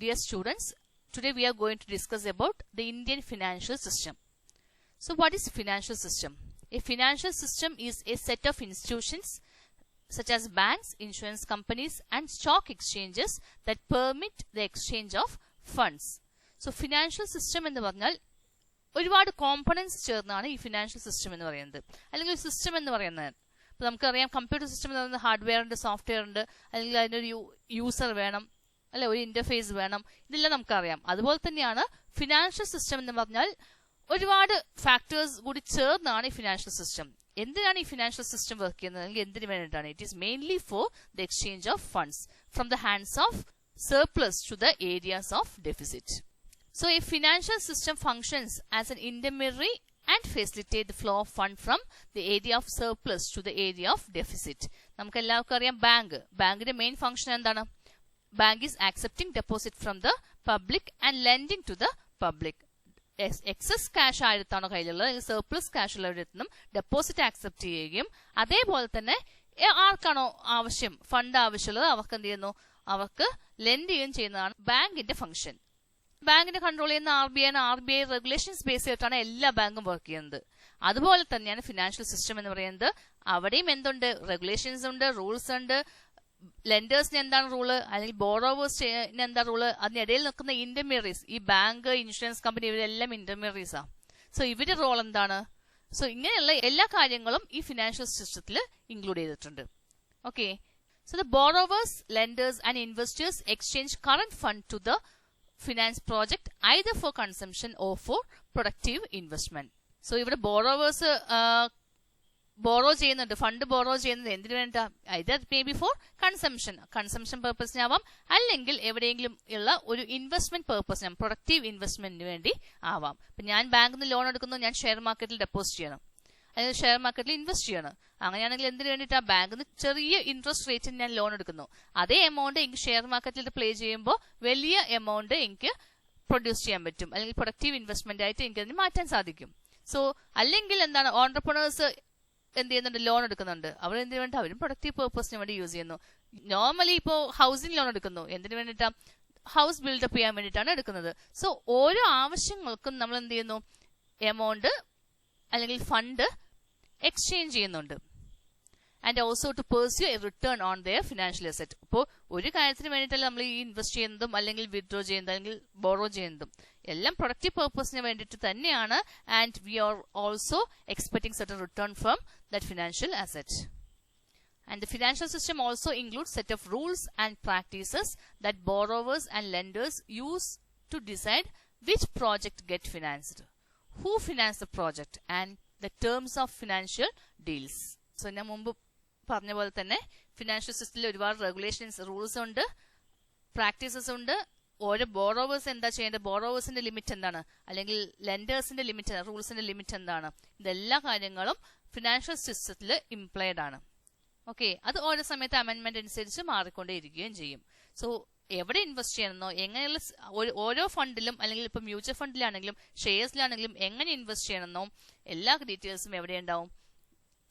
Dear students, today we are going to discuss about the Indian financial system. So what is financial system? A financial system is a set of institutions such as banks, insurance companies and stock exchanges that permit the exchange of funds. So financial system എന്ന് പറഞ്ഞാൽ ഒരുപാട് components ചേർന്നാണ് ഈ financial system എന്ന് പറയുന്നത്, അല്ലെങ്കിൽ ഒരു system എന്ന് പറയുന്നത്. ഇപ്പൊ നമുക്കറിയാം കമ്പ്യൂട്ടർ സിസ്റ്റം എന്ന് പറയുന്നത് ഹാർഡ്വെയർ ഉണ്ട്, സോഫ്റ്റ്വെയർ ഉണ്ട്, അല്ലെങ്കിൽ അതിനൊരു യൂസർ വേണം, അല്ലെ, ഒരു ഇന്റർഫേസ് വേണം, ഇതെല്ലാം നമുക്കറിയാം. അതുപോലെ തന്നെയാണ് ഫിനാൻഷ്യൽ സിസ്റ്റം എന്ന് പറഞ്ഞാൽ ഒരുപാട് ഫാക്ടേഴ്സ് കൂടി ചേർന്നാണ് ഈ ഫിനാൻഷ്യൽ സിസ്റ്റം. എന്തിനാണ് ഈ ഫിനാൻഷ്യൽ സിസ്റ്റം വർക്ക് ചെയ്യുന്നത്, അല്ലെങ്കിൽ എന്തിനു വേണ്ടിയിട്ടാണ്? It is mainly for the exchange of funds from the hands of surplus to the areas of deficit. So a financial system functions as an intermediary and facilitate the flow of fund from the area of surplus to the area of deficit. നമുക്ക് എല്ലാവർക്കും അറിയാം ബാങ്കിന്റെ main function എന്താണ്? Bank is accepting deposit from the public and lending to the public. Excess cash ആയിരത്താണോ കയ്യിലുള്ളത്, അല്ലെങ്കിൽ surplus cash ഉള്ളവരിടത്തും deposit accept ചെയ്യുകയും അതേപോലെ തന്നെ ആർക്കാണോ ആവശ്യം, ഫണ്ട് ആവശ്യമുള്ളത്, അവർക്ക് എന്ത് ചെയ്യുന്നു, അവർക്ക് ലെൻഡ് ചെയ്യുകയും ചെയ്യുന്നതാണ് ബാങ്കിന്റെ ഫംഗ്ഷൻ. ബാങ്കിന്റെ കൺട്രോൾ ചെയ്യുന്ന RBI റെഗുലേഷൻസ് ബേസ് ചെയ്തിട്ടാണ് എല്ലാ ബാങ്കും വർക്ക് ചെയ്യുന്നത്. അതുപോലെ തന്നെയാണ് ഫിനാൻഷ്യൽ സിസ്റ്റം എന്ന് പറയുന്നത്. അവിടെയും എന്തുണ്ട്? റെഗുലേഷൻസ് ഉണ്ട്, റൂൾസ് ഉണ്ട്. ലെൻഡേഴ്സിന് എന്താണ് റൂള്, അല്ലെങ്കിൽ ബോറോവേഴ്സിന് എന്താ റൂള്, അതിനിടയിൽ നിൽക്കുന്ന ഇന്റർമീഡിയറീസ്, ഈ ബാങ്ക്, ഇൻഷുറൻസ് കമ്പനി, ഇവരെല്ലാം ഇന്റർമീഡിയറീസാ. സോ ഇവരുടെ റോൾ എന്താണ്? സോ ഇങ്ങനെയുള്ള എല്ലാ കാര്യങ്ങളും ഈ ഫിനാൻഷ്യൽ സിസ്റ്റത്തിൽ ഇൻക്ലൂഡ് ചെയ്തിട്ടുണ്ട്. Okay, so the borrowers, lenders and investors exchange current fund to the finance project either for consumption or for productive investment. So ഇവിടെ ബോറോവേഴ്സ് ബോറോ ചെയ്യുന്നുണ്ട്, ഫണ്ട് ബോറോ ചെയ്യുന്നത് എന്തിനു വേണ്ട? Either may be for consumption പർപ്പസിനാവാം, അല്ലെങ്കിൽ എവിടെയെങ്കിലും ഉള്ള ഒരു ഇൻവെസ്റ്റ്മെന്റ് പർപ്പസിനും പ്രൊഡക്റ്റീവ് ഇൻവെസ്റ്റ്മെന്റിന് വേണ്ടി ആവാം. ഇപ്പൊ ഞാൻ ബാങ്കിൽ നിന്ന് ലോൺ എടുക്കുന്നു, ഞാൻ ഷെയർ മാർക്കറ്റിൽ ഡെപ്പോസിറ്റ് ചെയ്യണം, അല്ലെങ്കിൽ ഷെയർ മാർക്കറ്റിൽ ഇൻവെസ്റ്റ് ചെയ്യണം. അങ്ങനെയാണെങ്കിൽ എന്തിനു വേണ്ടിയിട്ടാണ്? ബാങ്കിൽ നിന്ന് ചെറിയ ഇൻട്രസ്റ്റ് റേറ്റിന് ഞാൻ ലോൺ എടുക്കുന്നു. അതേ എമൗണ്ട് എനിക്ക് ഷെയർ മാർക്കറ്റിൽ പ്ലേ ചെയ്യുമ്പോൾ വലിയ എമൗണ്ട് എനിക്ക് പ്രൊഡ്യൂസ് ചെയ്യാൻ പറ്റും, അല്ലെങ്കിൽ പ്രൊഡക്റ്റീവ് ഇൻവെസ്റ്റ്മെന്റ് ആയിട്ട് എനിക്ക് അതിന് മാറ്റാൻ സാധിക്കും. സോ അല്ലെങ്കിൽ എന്താണ്, ഓൺടർപ്രണേഴ്സ് എന്ത് ചെയ്യുന്നുണ്ട്? ലോൺ എടുക്കുന്നുണ്ട്. അവർ എന്തിനു വേണ്ടി? അവരും പ്രൊഡക്റ്റീവ് പർപ്പസിന് വേണ്ടി യൂസ് ചെയ്യുന്നു. നോർമലി ഇപ്പോ ഹൗസിംഗ് ലോൺ എടുക്കുന്നു, എന്തിനു വേണ്ടിയിട്ടാണ്? ഹൗസ് ബിൽഡപ്പ് ചെയ്യാൻ വേണ്ടിയിട്ടാണ് എടുക്കുന്നത്. സോ ഓരോ ആവശ്യങ്ങൾക്കും നമ്മൾ എന്ത് ചെയ്യുന്നു? എമൗണ്ട് അല്ലെങ്കിൽ ഫണ്ട് എക്സ്ചേഞ്ച് ചെയ്യുന്നുണ്ട്. And also to pursue a return on their financial asset. ഇപ്പോൾ ഒരു കാര്യത്തിന് വേണ്ടിയിട്ടല്ല നമ്മൾ ഈ ഇൻവെസ്റ്റ് ചെയ്യുന്നതും അല്ലെങ്കിൽ വിത്ഡ്രോ ചെയ്യുന്നതും അല്ലെങ്കിൽ ബോറോ ചെയ്യുന്നതും എല്ലാം പ്രൊഡക്റ്റീവ് പർപ്പസിന് വേണ്ടിയിട്ട് തന്നെയാണ്. And we are also expecting certain return from that financial asset. And the financial system also includes set of rules and practices that borrowers and lenders use to decide which project get financed, who finance the project and the terms of financial deals. So ഞാൻ മുമ്പ് പറഞ്ഞ പോലെ തന്നെ financial സിസ്റ്റത്തിൽ ഒരുപാട് regulations, rules ഉണ്ട്, practices ഉണ്ട്. ഓരോ ബോറോവേഴ്സ് എന്താ ചെയ്യേണ്ടത്, ബോറോവേഴ്സിന്റെ ലിമിറ്റ് എന്താണ്, അല്ലെങ്കിൽ ലെൻഡേഴ്സിന്റെ ലിമിറ്റ്, റൂൾസിന്റെ ലിമിറ്റ് എന്താണ്, ഇതെല്ലാ കാര്യങ്ങളും ഫിനാൻഷ്യൽ സിസ്റ്റത്തിൽ ഇംപ്ലൈഡ് ആണ്. ഓക്കെ, അത് ഓരോ സമയത്ത് അമെന്റ്മെന്റ് അനുസരിച്ച് മാറിക്കൊണ്ടേയിരിക്കുകയും ചെയ്യും. സോ എവിടെ ഇൻവെസ്റ്റ് ചെയ്യണമെന്നോ, എങ്ങനെയുള്ള ഓരോ ഫണ്ടിലും, അല്ലെങ്കിൽ ഇപ്പൊ മ്യൂച്വൽ ഫണ്ടിലാണെങ്കിലും ഷെയർസിലാണെങ്കിലും എങ്ങനെ ഇൻവെസ്റ്റ് ചെയ്യണമെന്നോ എല്ലാ ഡീറ്റെയിൽസും എവിടെ ഉണ്ടാവും?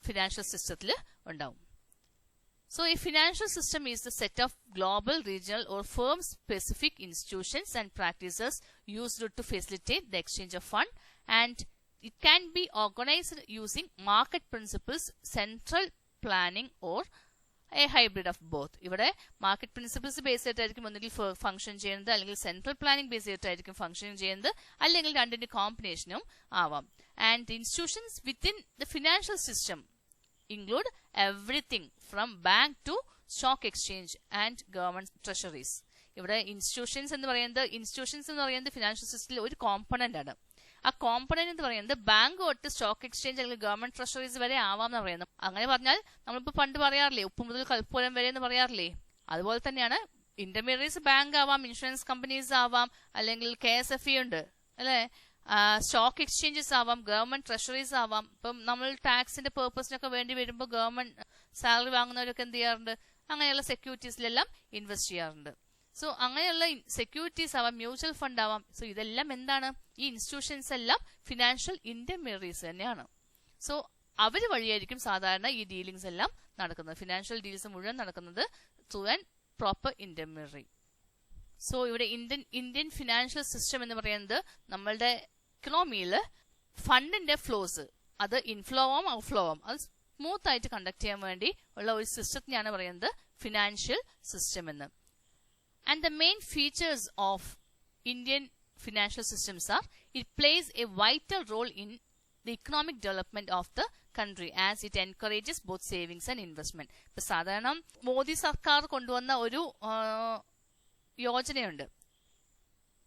ഫിനാൻഷ്യൽ സിസ്റ്റത്തിൽ ഉണ്ടാവും. So a financial system is the set of global, regional or firm specific institutions and practices used to facilitate the exchange of fund, and it can be organized using market principles, central planning or a hybrid of both. ഇവിടെ market principles base ചെയ്തിട്ടായിരിക്കും ഒന്നുകിൽ function ചെയ്യുന്നത്, അല്ലെങ്കിൽ central planning base ചെയ്തിട്ടായിരിക്കും function ചെയ്യുന്നത്, അല്ലെങ്കിൽ രണ്ടിന്റെ കോമ്പിനേഷനും ആവാം. And the institutions within the financial system include everything from bank to stock exchange and government treasuries. ഇവിടെ ഇൻസ്റ്റിറ്റ്യൂഷൻസ് എന്ന് പറയുന്നത് ഫിനാൻഷ്യൽ സിസ്റ്റത്തിൽ ഒരു കോമ്പണന്റ് ആണ്. ആ കോമ്പണന്റ് എന്ന് പറയുന്നത് ബാങ്ക് തൊട്ട് സ്റ്റോക്ക് എക്സ്ചേഞ്ച് അല്ലെങ്കിൽ ഗവൺമെന്റ് ട്രഷറീസ് വരെ ആവാം എന്ന് പറയുന്നത്. അങ്ങനെ പറഞ്ഞാൽ നമ്മളിപ്പോ പണ്ട് പറയാറില്ലേ, ഉപ്പ് മുതൽ കൽപ്പൂരം വരെ എന്ന് പറയാറില്ലേ, അതുപോലെ തന്നെയാണ് ഇന്റർമീഡിയറീസ് ബാങ്ക് ആവാം, ഇൻഷുറൻസ് കമ്പനീസ് ആവാം, അല്ലെങ്കിൽ KSFE ഉണ്ട് അല്ലെ, സ്റ്റോക്ക് എക്സ്ചേഞ്ചസ് ആവാം, ഗവൺമെന്റ് ട്രഷറീസ് ആവാം. ഇപ്പം നമ്മൾ ടാക്സിന്റെ പേർപ്പസിനൊക്കെ വേണ്ടി വരുമ്പോൾ ഗവൺമെന്റ് സാലറി വാങ്ങുന്നവരൊക്കെ എന്ത് ചെയ്യാറുണ്ട്? അങ്ങനെയുള്ള സെക്യൂരിറ്റീസിലെല്ലാം ഇൻവെസ്റ്റ് ചെയ്യാറുണ്ട്. സോ അങ്ങനെയുള്ള സെക്യൂരിറ്റീസ് ആവാം, മ്യൂച്വൽ ഫണ്ട് ആവാം. സോ ഇതെല്ലാം എന്താണ്? ഈ ഇൻസ്റ്റിറ്റ്യൂഷൻസ് എല്ലാം ഫിനാൻഷ്യൽ ഇന്റർമീഡിയറീസ് തന്നെയാണ്. സോ അവർ വഴിയായിരിക്കും സാധാരണ ഈ ഡീലിംഗ്സ് എല്ലാം നടക്കുന്നത്. ഫിനാൻഷ്യൽ ഡീൽസ് മുഴുവൻ നടക്കുന്നത് through an proper intermediary. So ഇവിടെ ഇന്ത്യൻ ഫിനാൻഷ്യൽ സിസ്റ്റം എന്ന് പറയുന്നത് നമ്മളുടെ ഇക്കണോമിയിൽ ഫണ്ടിന്റെ ഫ്ലോസ് അത് ഇൻഫ്ലോ ആവും ഔട്ട്ഫ്ലോ ആവും അത് സ്മൂത്ത് ആയിട്ട് കണ്ടക്ട് ചെയ്യാൻ വേണ്ടി ഉള്ള ഒരു സിസ്റ്റത്തിനെയാണ് പറയുന്നത് ഫിനാൻഷ്യൽ സിസ്റ്റം എന്ന്. And the main features of Indian financial systems are it plays a vital role in the economic development of the country as it encourages both savings and investment. ഇപ്പൊ സാധാരണ മോദി സർക്കാർ കൊണ്ടുവന്ന ഒരു യോജനയുണ്ട്,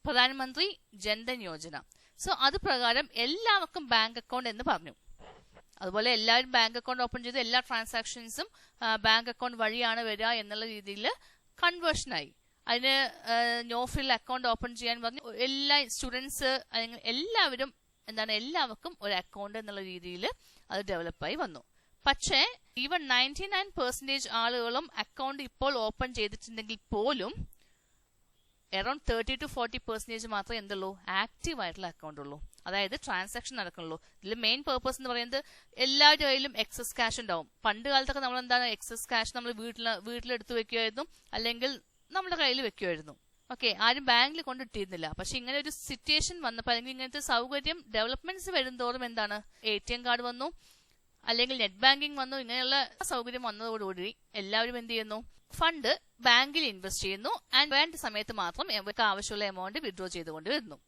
പ്രധാനമന്ത്രി ജൻധൻ യോജന. സോ അത് പ്രകാരം എല്ലാവർക്കും ബാങ്ക് അക്കൗണ്ട് എന്ന് പറഞ്ഞു. അതുപോലെ എല്ലാവരും ബാങ്ക് അക്കൗണ്ട് ഓപ്പൺ ചെയ്ത് എല്ലാ ട്രാൻസാക്ഷൻസും ബാങ്ക് അക്കൗണ്ട് വഴിയാണ് വരിക എന്നുള്ള രീതിയിൽ കൺവേർഷനായി. അതിന് നോഫിൽ അക്കൗണ്ട് ഓപ്പൺ ചെയ്യാൻ പറഞ്ഞു. എല്ലാ സ്റ്റുഡൻസ് അല്ലെങ്കിൽ എല്ലാവരും എല്ലാവർക്കും ഒരു അക്കൗണ്ട് എന്നുള്ള രീതിയിൽ അത് ഡെവലപ്പായി വന്നു. പക്ഷേ ഈവൻ 99% ആളുകളും അക്കൗണ്ട് ഇപ്പോൾ ഓപ്പൺ ചെയ്തിട്ടുണ്ടെങ്കിൽ പോലും അറൌണ്ട് 30-40% മാത്രമേ എന്തുള്ളൂ ആക്റ്റീവ് ആയിട്ടുള്ള അക്കൗണ്ട് ഉള്ളൂ, അതായത് ട്രാൻസാക്ഷൻ നടക്കുള്ളൂ. ഇതിൽ മെയിൻ പേർപ്പസ് എന്ന് പറയുന്നത് എല്ലാവരുടെ കയ്യിലും എക്സസ് ക്യാഷ് ഉണ്ടാവും. പണ്ട് കാലത്തൊക്കെ നമ്മൾ എക്സസ് ക്യാഷ് നമ്മൾ വീട്ടിലെടുത്ത് വെക്കുമായിരുന്നു, അല്ലെങ്കിൽ നമ്മുടെ കയ്യിൽ വെക്കുമായിരുന്നു. ഓക്കെ, ആരും ബാങ്കിൽ കൊണ്ടിട്ടിരുന്നില്ല. പക്ഷെ ഇങ്ങനെ ഒരു സിറ്റുവേഷൻ വന്നപ്പോൾ അല്ലെങ്കിൽ ഇങ്ങനത്തെ സൗകര്യം ഡെവലപ്മെന്റ്സ് വരുംതോറും ATM കാർഡ് വന്നു, അല്ലെങ്കിൽ നെറ്റ് ബാങ്കിങ് വന്നു. ഇങ്ങനെയുള്ള സൗകര്യം വന്നതോടുകൂടി എല്ലാവരും എന്ത് ചെയ്യുന്നു, ഫണ്ട് ബാങ്കിൽ ഇൻവെസ്റ്റ് ചെയ്യുന്നു. ആൻഡ് വേണ്ട സമയത്ത് മാത്രം അവർക്ക് ആവശ്യമുള്ള എമൗണ്ട് വിഡ്രോ ചെയ്തുകൊണ്ട് വരുന്നു.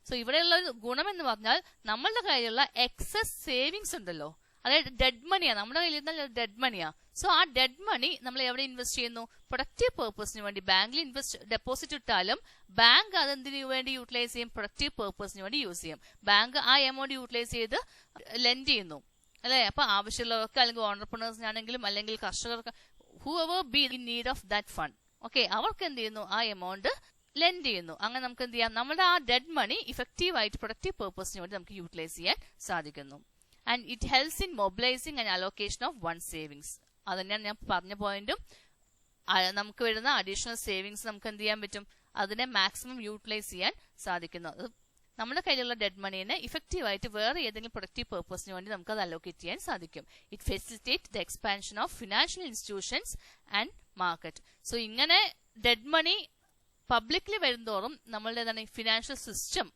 സോ ഇവിടെയുള്ള ഗുണം എന്ന് പറഞ്ഞാൽ നമ്മളുടെ കയ്യിലുള്ള എക്സസ് സേവിങ്സ് ഉണ്ടല്ലോ, അതായത് ഡെഡ് മണിയാ, നമ്മുടെ കയ്യിൽ ഇരുന്നാൽ ഡെഡ് മണിയാ. സോ ആ ഡെഡ് മണി നമ്മൾ എവിടെ ഇൻവെസ്റ്റ് ചെയ്യുന്നു, പ്രൊഡക്റ്റീവ് പേർപ്പസിന് വേണ്ടി. ബാങ്കിൽ ഡെപ്പോസിറ്റ് ഇട്ടാലും ബാങ്ക് അതെന്തിനു വേണ്ടി യൂട്ടിലൈസ് ചെയ്യും, പ്രൊഡക്റ്റീവ് പേർപ്പസിന് വേണ്ടി യൂസ് ചെയ്യും. ബാങ്ക് ആ എമൗണ്ട് യൂട്ടിലൈസ് ചെയ്ത് ലെൻഡ് ചെയ്യുന്നു, അല്ലെ? അപ്പൊ ആവശ്യമുള്ളവർക്ക്, അല്ലെങ്കിൽ ഓണ്ടർപ്രണേഴ്സിനാണെങ്കിലും അല്ലെങ്കിൽ കർഷകർക്ക്, whoever be in need of that fund, okay, അവർക്ക് എന്ത് ചെയ്യുന്നു, ആ എമൗണ്ട് ലെൻഡ് ചെയ്യുന്നു. അങ്ങനെ നമുക്ക് എന്ത് ചെയ്യാം, നമ്മുടെ ആ ഡെഡ് മണി ഇഫക്റ്റീവ് ആയിട്ട് പ്രൊഡക്റ്റീവ് പേർപ്പസിന് വേണ്ടി നമുക്ക് യൂട്ടിലൈസ് ചെയ്യാൻ സാധിക്കുന്നു. And it helps in mobilising and allocation of one savings. അത് തന്നെയാണ് ഞാൻ പറഞ്ഞ പോയിന്റും. നമുക്ക് വരുന്ന അഡീഷണൽ സേവിങ്സ് നമുക്ക് എന്ത് ചെയ്യാൻ പറ്റും, അതിനെ മാക്സിമം യൂട്ടിലൈസ് ചെയ്യാൻ സാധിക്കുന്നു. നമ്മുടെ കയ്യിലുള്ള ഡെഡ് മണീനെ ഇഫക്റ്റീവ് ആയിട്ട് വേറെ ഏതെങ്കിലും പ്രൊഡക്റ്റീവ് പേർപ്പസിന് വേണ്ടി നമുക്ക് അത് അലോക്കേറ്റ് ചെയ്യാൻ സാധിക്കും. It facilitate the expansion of financial institutions and market. So ഇങ്ങനെ ഡെഡ് മണി പബ്ലിക്കലി വരുന്തോറും നമ്മളുടെ ഫിനാൻഷ്യൽ സിസ്റ്റം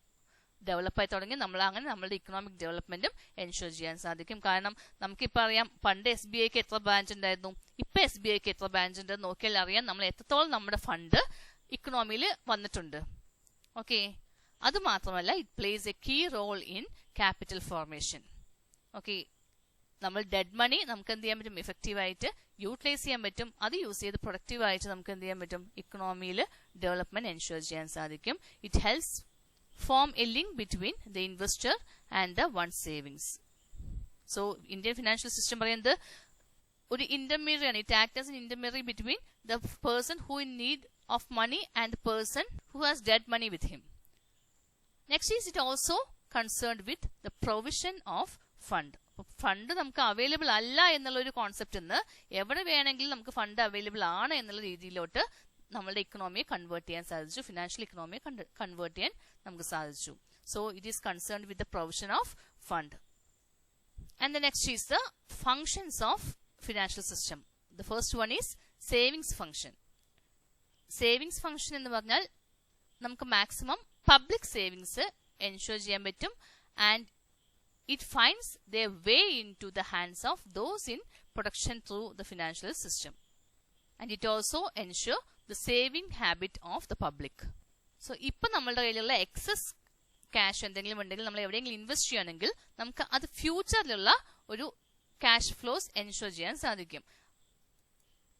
ഡെവലപ്പായി തുടങ്ങി നമ്മളുടെ ഇക്കണോമിക് ഡെവലപ്മെന്റും എൻഷുർ ചെയ്യാൻ സാധിക്കും. കാരണം നമുക്കിപ്പോൾ അറിയാം, പണ്ട് SBIക്ക് എത്ര ബ്രാഞ്ച് ഉണ്ടായിരുന്നു, ഇപ്പൊ SBIക്ക് എത്ര ബ്രാഞ്ച് ഉണ്ട് നോക്കിയാൽ അറിയാം നമ്മൾ എത്രത്തോളം നമ്മുടെ ഫണ്ട് ഇക്കണോമിയിൽ വന്നിട്ടുണ്ട്. ഓക്കെ, അത് മാത്രമല്ല it plays a key role in capital formation. Okay, നമ്മൾ ഡെഡ് മണി നമുക്ക് എന്ത് ചെയ്യാൻ പറ്റും, ഇഫക്റ്റീവായിട്ട് യൂട്ടിലൈസ് ചെയ്യാൻ പറ്റും. അത് യൂസ് ചെയ്ത് പ്രൊഡക്റ്റീവായിട്ട് നമുക്ക് എന്ത് ചെയ്യാൻ പറ്റും, ഇക്കണോമിയിൽ ഡെവലപ്മെന്റ് എൻഷുർ ചെയ്യാൻ സാധിക്കും. It helps form a link between the investor and the one's savings. So Indian financial system പറയുന്നത് ഒരു intermediary ആണ്. It acts as an intermediary between the person who in need of money and the person who has dead money with him. Next is it also concerned with the provision of fund. Fund നമുക്ക് available അല്ല എന്നുള്ള ഒരു concept നിന്ന് എവിടെ വേണമെങ്കിലും നമുക്ക് fund available ആണ് എന്നുള്ള രീതിയിലോട്ട് നമ്മളുടെ ഇക്കണോമിയെ കൺവേർട്ട് ചെയ്യാൻ സാധിച്ചു, ഫിനാൻഷ്യൽ ഇക്കണോമിയെ കൺവേർട്ട് ചെയ്യാൻ നമുക്ക് സാധിച്ചു. So it is concerned with the provision of fund. And the next is the functions of financial system. The first one is savings function. Savings function എന്ന് പറഞ്ഞാൽ നമുക്ക് മാക്സിമം പബ്ലിക് സേവിങ്സ് എൻഷുർ ചെയ്യാൻ പറ്റും. And it finds the way into the hands of those in production through the financial system. And it also ensure the saving habit of the public. So ഇപ്പൊ നമ്മളുടെ കയ്യിലുള്ള excess cash എന്തെങ്കിലും ഉണ്ടെങ്കിൽ നമ്മൾ എവിടെയെങ്കിലും invest ചെയ്യണമെങ്കിൽ നമുക്ക് അത് ഫ്യൂച്ചറിലുള്ള ഒരു ക്യാഷ് ഫ്ലോസ് എൻഷുർ ചെയ്യാൻ സാധിക്കും.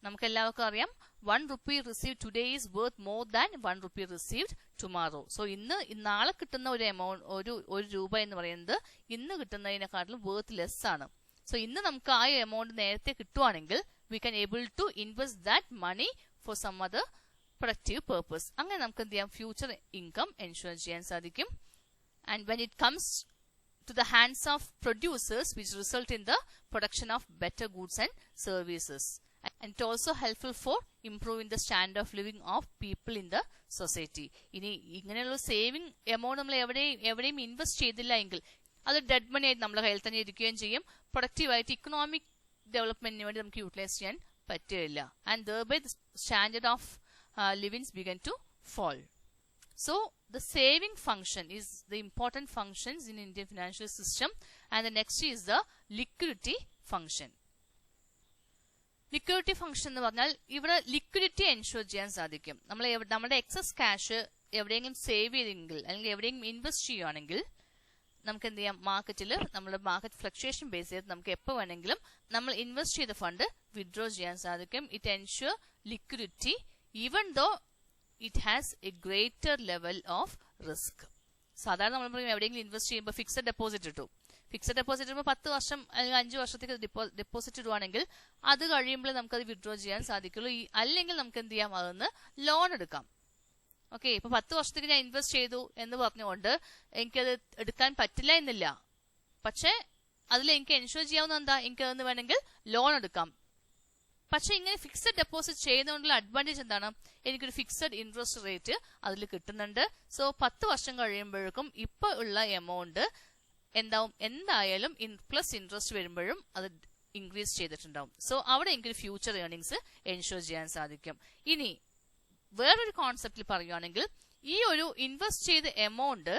നമുക്ക് എല്ലാവർക്കും അറിയാം, 1 rupee received today is worth more than 1 rupee received tomorrow. So നാളെ കിട്ടുന്ന ഒരു എമൗണ്ട്, ഒരു രൂപ എന്ന് പറയുന്നത് ഇന്ന് കിട്ടുന്നതിനെക്കാട്ടിലും വർത്ത് ലെസ് ആണ്. സോ ഇന്ന് നമുക്ക് ആ എമൗണ്ട് നേരത്തെ കിട്ടുവാണെങ്കിൽ we can able to invest that money for some other productive purpose. അങ്ങനെ നമുക്ക് എന്ത് ചെയ്യാം, ഫ്യൂച്ചർ ഇൻകം എൻഷുർ ചെയ്യാൻ സാധിക്കും. And when it comes to the hands of producers, which result in the production of better goods and services. And it also helpful for improving the standard of living of people in the society. ഇനി ഇങ്ങനെയുള്ള saving amount നമ്മൾ എവിടെയും invest ചെയ്തില്ല എങ്കിൽ അത് dead മണി ആയിട്ട് നമ്മുടെ കയ്യിൽ തന്നെ ഇരിക്കുകയും ചെയ്യും. പ്രൊഡക്റ്റീവായിട്ട് ഇക്കണോമിക് ഡെവലപ്മെന്റിന് വേണ്ടി നമുക്ക് യൂട്ടിലൈസ് ചെയ്യാൻ പറ്റുകയില്ല. And thereby the standard of livings begin to fall. So the saving function is the important functions in Indian financial system, and the next is the liquidity function. Liquidity function എന്ന് പറഞ്ഞാൽ ഇവിടെ liquidity ensure ചെയ്യാൻ സാധിക്കും. നമ്മുടെ excess cash എവിടെയെങ്കിലും save ചെയ്തെങ്കിൽ അല്ലെങ്കിൽ എവിടെയെങ്കിലും ഇൻവെസ്റ്റ് ചെയ്യുകയാണെങ്കിൽ നമുക്ക് എന്ത് ചെയ്യാം, മാർക്കറ്റിൽ നമ്മുടെ മാർക്കറ്റ് ഫ്ലക്ച്വേഷൻ ബേസ് ചെയ്ത് നമുക്ക് എപ്പോൾ വേണമെങ്കിലും നമ്മൾ ഇൻവെസ്റ്റ് ചെയ്ത ഫണ്ട് വിഡ്രോ ചെയ്യാൻ സാധിക്കും. It ensure liquidity even though it has a greater level of risk. സാധാരണ നമ്മൾ പറയും എവിടെയെങ്കിലും ഇൻവെസ്റ്റ് ചെയ്യുമ്പോൾ ഫിക്സഡ് ഡെപ്പോസിറ്റ് ഇട്ടു. ഫിക്സഡ് ഡെപ്പോസിറ്റ് ഇടുമ്പോൾ 10 വർഷം അല്ലെങ്കിൽ 5 വർഷത്തേക്ക് ഡെപ്പോസിറ്റ് ഇടുവാണെങ്കിൽ അത് കഴിയുമ്പോൾ നമുക്കത് വിഡ്രോ ചെയ്യാൻ സാധിക്കുള്ളൂ. അല്ലെങ്കിൽ നമുക്ക് എന്ത് ചെയ്യാം, അതൊന്ന് ലോൺ എടുക്കാം. ഓക്കെ, ഇപ്പൊ 10 വർഷത്തേക്ക് ഞാൻ ഇൻവെസ്റ്റ് ചെയ്തു എന്ന് പറഞ്ഞുകൊണ്ട് എനിക്കത് എടുക്കാൻ പറ്റില്ല എന്നില്ല. പക്ഷെ അതിൽ എനിക്ക് എൻഷുർ ചെയ്യാവുന്ന എന്താ, എനിക്കതെന്ന് വേണമെങ്കിൽ ലോൺ എടുക്കാം. പക്ഷെ ഇങ്ങനെ ഫിക്സഡ് ഡെപ്പോസിറ്റ് ചെയ്യുന്നതുകൊണ്ടുള്ള അഡ്വാൻറ്റേജ് എന്താണ്, എനിക്കൊരു ഫിക്സഡ് ഇൻട്രസ്റ്റ് റേറ്റ് അതിൽ കിട്ടുന്നുണ്ട്. സോ 10 വർഷം കഴിയുമ്പോഴേക്കും ഇപ്പൊ ഉള്ള എമൗണ്ട് എന്തായാലും പ്ലസ് ഇൻട്രസ്റ്റ് വരുമ്പോഴും അത് ഇൻക്രീസ് ചെയ്തിട്ടുണ്ടാവും. സോ അവിടെ എനിക്കൊരു ഫ്യൂച്ചർ ഏർണിങ്സ് എൻഷുർ ചെയ്യാൻ സാധിക്കും. ഇനി വേറൊരു കോൺസെപ്റ്റിൽ പറയുകയാണെങ്കിൽ ഈ ഒരു ഇൻവെസ്റ്റ് ചെയ്ത എമൗണ്ട്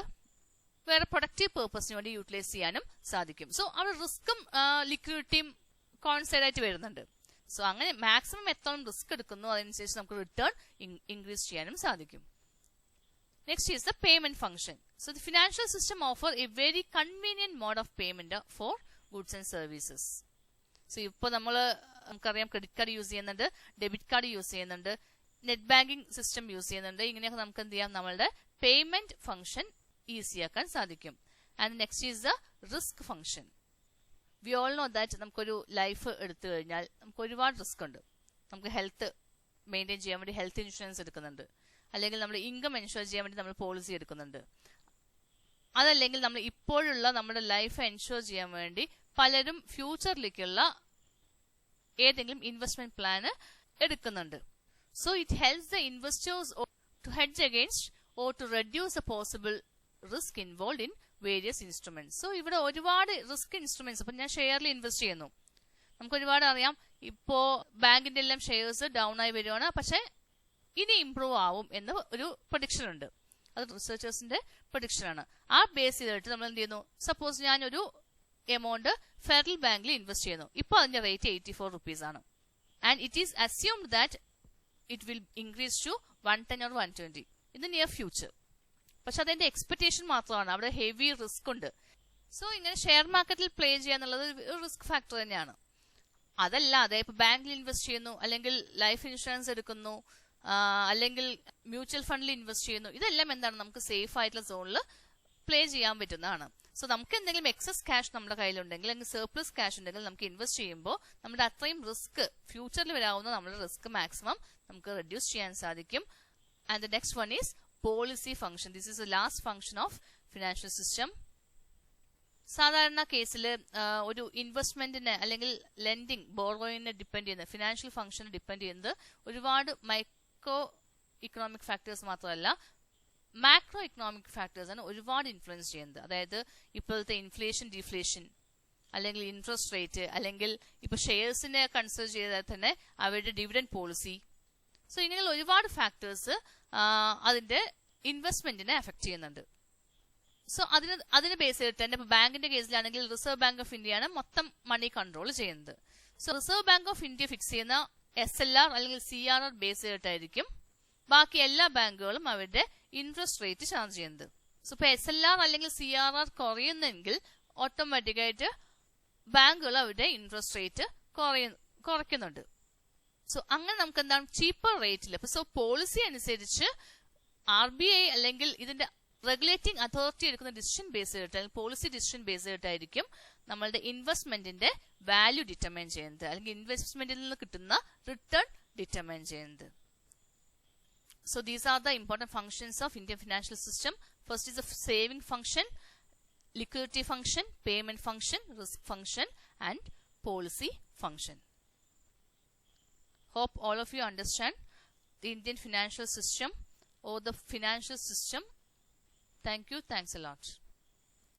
വേറെ പ്രൊഡക്റ്റീവ് പേർപ്പസിന് വേണ്ടി യൂട്ടിലൈസ് ചെയ്യാനും സാധിക്കും. സോ അവിടെ റിസ്ക്കും ലിക്വിഡിറ്റിയും കോൺസൈഡ് ആയിട്ട് വരുന്നുണ്ട്. സോ അങ്ങനെ മാക്സിമം എത്തോളം റിസ്ക് എടുക്കുന്നു അതനുസരിച്ച് നമുക്ക് റിട്ടേൺ ഇൻക്രീസ് ചെയ്യാനും സാധിക്കും. Next is the payment function. So the financial system offers a very convenient mode of payment for goods and services. So ഇപ്പോൾ നമുക്കറിയാം ക്രെഡിറ്റ് കാർഡ് യൂസ് ചെയ്യുന്നുണ്ട്, ഡെബിറ്റ് കാർഡ് യൂസ് ചെയ്യുന്നുണ്ട്, net banking system use ചെയ്യുന്നുണ്ട്. ഇങ്ങനെയൊക്കെ നമുക്ക് എന്ത് ചെയ്യാം, നമ്മളുടെ പേയ്മെന്റ് ഫംഗ്ഷൻ ഈസിയാക്കാൻ സാധിക്കും. And next is the risk function. We all know that നമുക്കൊരു ലൈഫ് എടുത്തു കഴിഞ്ഞാൽ നമുക്ക് ഒരുപാട് റിസ്ക് ഉണ്ട്. നമുക്ക് ഹെൽത്ത് മെയിൻറ്റെയിൻ ചെയ്യാൻ വേണ്ടി ഹെൽത്ത് ഇൻഷുറൻസ് എടുക്കുന്നുണ്ട്, അല്ലെങ്കിൽ നമ്മുടെ ഇൻകം എൻഷുർ ചെയ്യാൻ വേണ്ടി നമ്മൾ പോളിസി എടുക്കുന്നുണ്ട്. അതല്ലെങ്കിൽ നമ്മൾ ഇപ്പോഴുള്ള നമ്മുടെ ലൈഫ് എൻഷുർ ചെയ്യാൻ വേണ്ടി പലരും ഫ്യൂച്ചറിലേക്കുള്ള ഏതെങ്കിലും ഇൻവെസ്റ്റ്മെന്റ് പ്ലാന് എടുക്കുന്നുണ്ട്. So it helps the investors to hedge against or to reduce the possible risk involve in various instruments. So ഇവിടെ ഒരുപാട് റിസ്ക് ഇൻസ്ട്രുമെന്റ്സ്, ഇപ്പൊ ഞാൻ ഷെയറിൽ ഇൻവെസ്റ്റ് ചെയ്യുന്നു, നമുക്ക് ഒരുപാട് അറിയാം ഇപ്പോ ബാങ്കിന്റെ എല്ലാം ഷെയർസ് ഡൗൺ ആയി വരുവാണ്, പക്ഷെ ഇനി ഇംപ്രൂവ് ആവും എന്ന് ഒരു പ്രൊഡിക്ഷൻ ഉണ്ട്. അത് റിസർച്ചേഴ്സിന്റെ പ്രൊഡിക്ഷൻ ആണ്. ആ ബേസ് ചെയ്തിട്ട് നമ്മൾ എന്ത് ചെയ്യുന്നു, സപ്പോസ് ഞാനൊരു എമൗണ്ട് ഫെഡറൽ ബാങ്കിൽ ഇൻവെസ്റ്റ് ചെയ്യുന്നു. ഇപ്പൊ അതിന്റെ റേറ്റ് 84 rupees ആണ്. And it is assumed that it will increase to 110 or 120 in the near future. പക്ഷെ അതെന്റെ എക്സ്പെക്ടേഷൻ മാത്രമാണ്, അവിടെ ഹെവി റിസ്ക് ഉണ്ട്. സോ ഇങ്ങനെ ഷെയർ മാർക്കറ്റിൽ പ്ലേ ചെയ്യാന്നുള്ളത് ഒരു റിസ്ക് ഫാക്ടർ തന്നെയാണ്. അതല്ലാതെ ഇപ്പൊ ബാങ്കിൽ ഇൻവെസ്റ്റ് ചെയ്യുന്നു, അല്ലെങ്കിൽ ലൈഫ് ഇൻഷുറൻസ് എടുക്കുന്നു, അല്ലെങ്കിൽ മ്യൂച്വൽ ഫണ്ടിൽ ഇൻവെസ്റ്റ് ചെയ്യുന്നു, ഇതെല്ലാം എന്താണ്, നമുക്ക് സേഫ് ആയിട്ടുള്ള സോണിൽ പ്ലേ ചെയ്യാൻ പറ്റുന്നതാണ്. സോ നമുക്ക് എന്തെങ്കിലും എക്സസ് ക്യാഷ് നമ്മുടെ കയ്യിലുണ്ടെങ്കിൽ അല്ലെങ്കിൽ സർപ്ലസ് ക്യാഷ് ഉണ്ടെങ്കിൽ നമുക്ക് ഇൻവെസ്റ്റ് ചെയ്യുമ്പോൾ നമ്മുടെ അത്രയും റിസ്ക് ഫ്യൂച്ചറിൽ വരാവുന്ന നമ്മുടെ റിസ്ക് മാക്സിമം നമുക്ക് റെഡ്യൂസ് ചെയ്യാൻ സാധിക്കും. And the next one is policy function. This is the last function of financial system. സാധാരണ കേസിൽ ഒരു ഇൻവെസ്റ്റ്മെന്റിനെ അല്ലെങ്കിൽ ലെൻഡിങ് ബോറോയിനെ ഡിപ്പെൻഡ് ചെയ്യുന്ന ഫിനാൻഷ്യൽ ഫംഗ്ഷനെ ഡിപ്പെൻഡ് ചെയ്യുന്നത് ഒരുപാട് മൈക്രോ ഇക്കണോമിക് ഫാക്ടേഴ്സ് മാത്രമല്ല മാക്രോ ഇക്കണോമിക് ഫാക്ടേഴ്സ് ആണ് ഒരുപാട് ഇൻഫ്ലുവൻസ് ചെയ്യുന്നത്. അതായത് ഇപ്പോഴത്തെ ഇൻഫ്ലേഷൻ ഡിഫ്ലേഷൻ, അല്ലെങ്കിൽ ഇൻട്രസ്റ്റ് റേറ്റ്, അല്ലെങ്കിൽ ഇപ്പൊ ഷെയർസിനെ കൺസിഡർ ചെയ്താൽ തന്നെ അവരുടെ ഡിവിഡൻഡ് പോളിസി. സോ ഇങ്ങനെയുള്ള ഒരുപാട് ഫാക്ടേഴ്സ് അതിന്റെ ഇൻവെസ്റ്റ്മെന്റിനെ അഫക്ട് ചെയ്യുന്നുണ്ട്. സോ അതിന് ബേസ് ചെയ്തിട്ട് തന്നെ ഇപ്പൊ ബാങ്കിന്റെ കേസിലാണെങ്കിൽ റിസർവ് ബാങ്ക് ഓഫ് ഇന്ത്യയാണ് മൊത്തം മണി കൺട്രോൾ ചെയ്യുന്നത്. So reserve bank of India fix ചെയ്യുന്ന SLR അല്ലെങ്കിൽ CRR ബേസ് ചെയ്തിട്ടായിരിക്കും ബാക്കി എല്ലാ ബാങ്കുകളും അവരുടെ ഇൻട്രസ്റ്റ് റേറ്റ് ചാർജ് ചെയ്യുന്നത്. സോ ഇപ്പൊ SLR അല്ലെങ്കിൽ CRR കുറയുന്നെങ്കിൽ ഓട്ടോമാറ്റിക്കായിട്ട് ബാങ്കുകൾ അവരുടെ ഇൻട്രസ്റ്റ് റേറ്റ് കുറയ്ക്കുന്നുണ്ട്. സോ അങ്ങനെ നമുക്ക് എന്താണ് ചീപ്പർ റേറ്റിൽ. സോ പോളിസി അനുസരിച്ച് RBI അല്ലെങ്കിൽ ഇതിന്റെ റെഗുലേറ്റിംഗ് അതോറിറ്റി എടുക്കുന്ന ഡിസിഷൻ ബേസ് ചെയ്തിട്ട് അല്ലെങ്കിൽ പോളിസി ഡിസിഷൻ ബേസ് ചെയ്തിട്ടായിരിക്കും നമ്മളുടെ ഇൻവെസ്റ്റ്മെന്റിന്റെ വാല്യൂ ഡിറ്റർമൈൻ ചെയ്യുന്നത്, അല്ലെങ്കിൽ ഇൻവെസ്റ്റ്മെന്റിൽ നിന്ന് കിട്ടുന്ന റിട്ടേൺ ഡിറ്റർമൈൻ ചെയ്യുന്നത്. So these are the important functions of Indian financial system. First is the saving function, liquidity function, payment function, risk function, and policy function. Hope all of you understand the Indian financial system or the financial system. Thank you. Thanks a lot.